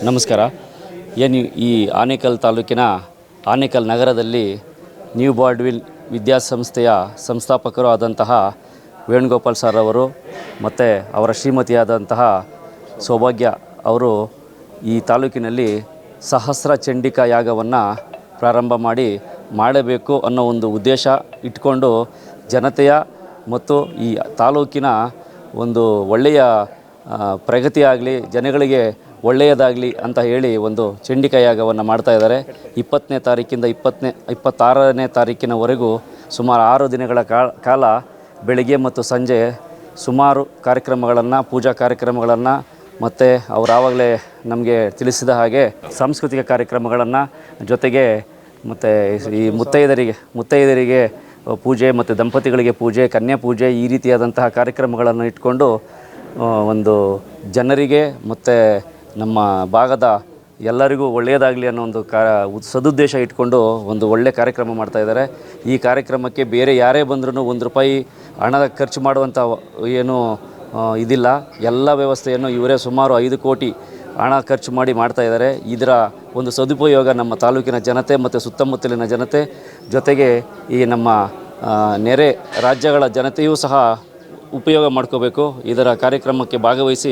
ನಮಸ್ಕಾರ. ಏನು ಈ ಆನೇಕಲ್ ತಾಲೂಕಿನ ಆನೇಕಲ್ ನಗರದಲ್ಲಿ ನ್ಯೂ ಬಾರ್ಡ್ವಿಲ್ ವಿದ್ಯಾಸಂಸ್ಥೆಯ ಸಂಸ್ಥಾಪಕರು ಆದಂತಹ ವೇಣುಗೋಪಾಲ್ ಸರ್ ಅವರು ಮತ್ತು ಅವರ ಶ್ರೀಮತಿಯಾದಂತಹ ಸೌಭಾಗ್ಯ ಅವರು ಈ ತಾಲೂಕಿನಲ್ಲಿ ಸಹಸ್ರ ಚಂಡಿಕಾ ಯಾಗವನ್ನು ಪ್ರಾರಂಭ ಮಾಡಬೇಕು ಅನ್ನೋ ಒಂದು ಉದ್ದೇಶ ಇಟ್ಕೊಂಡು ಜನತೆಯ ಮತ್ತು ಈ ತಾಲೂಕಿನ ಒಂದು ಒಳ್ಳೆಯ ಪ್ರಗತಿಯಾಗಲಿ, ಜನಗಳಿಗೆ ಒಳ್ಳೆಯದಾಗಲಿ ಅಂತ ಹೇಳಿ ಒಂದು ಚಂಡಿಕಾ ಯಾಗವನ್ನು ಮಾಡ್ತಾಯಿದ್ದಾರೆ. 20ನೇ ತಾರೀಕಿಂದ 26ನೇ ತಾರೀಕಿನವರೆಗೂ ಸುಮಾರು 6 ದಿನಗಳ ಕಾಲ ಬೆಳಗ್ಗೆ ಮತ್ತು ಸಂಜೆ ಸುಮಾರು ಕಾರ್ಯಕ್ರಮಗಳನ್ನು, ಪೂಜಾ ಕಾರ್ಯಕ್ರಮಗಳನ್ನು ಮತ್ತು ಅವರಾವಾಗಲೇ ನಮಗೆ ತಿಳಿಸಿದ ಹಾಗೆ ಸಾಂಸ್ಕೃತಿಕ ಕಾರ್ಯಕ್ರಮಗಳನ್ನು, ಜೊತೆಗೆ ಮತ್ತು ಈ ಮುತ್ತೈದರಿಗೆ ಪೂಜೆ ಮತ್ತು ದಂಪತಿಗಳಿಗೆ ಪೂಜೆ, ಕನ್ಯಾ ಪೂಜೆ, ಈ ರೀತಿಯಾದಂತಹ ಕಾರ್ಯಕ್ರಮಗಳನ್ನು ಇಟ್ಕೊಂಡು ಒಂದು ಜನರಿಗೆ ಮತ್ತು ನಮ್ಮ ಭಾಗದ ಎಲ್ಲರಿಗೂ ಒಳ್ಳೆಯದಾಗಲಿ ಅನ್ನೋ ಒಂದು ಸದುದ್ದೇಶ ಇಟ್ಕೊಂಡು ಒಂದು ಒಳ್ಳೆಯ ಕಾರ್ಯಕ್ರಮ ಮಾಡ್ತಾಯಿದ್ದಾರೆ. ಈ ಕಾರ್ಯಕ್ರಮಕ್ಕೆ ಬೇರೆ ಯಾರೇ ಬಂದ್ರೂ ₹1 ಹಣ ಖರ್ಚು ಮಾಡುವಂಥ ಏನು ಇದಿಲ್ಲ. ಎಲ್ಲ ವ್ಯವಸ್ಥೆಯನ್ನು ಇವರೇ ಸುಮಾರು 5 ಕೋಟಿ ಹಣ ಖರ್ಚು ಮಾಡಿ ಮಾಡ್ತಾಯಿದ್ದಾರೆ. ಇದರ ಒಂದು ಸದುಪಯೋಗ ನಮ್ಮ ತಾಲೂಕಿನ ಜನತೆ ಮತ್ತು ಸುತ್ತಮುತ್ತಲಿನ ಜನತೆ, ಜೊತೆಗೆ ಈ ನಮ್ಮ ನೆರೆ ರಾಜ್ಯಗಳ ಜನತೆಯೂ ಸಹ ಉಪಯೋಗ ಮಾಡ್ಕೋಬೇಕು. ಇದರ ಕಾರ್ಯಕ್ರಮಕ್ಕೆ ಭಾಗವಹಿಸಿ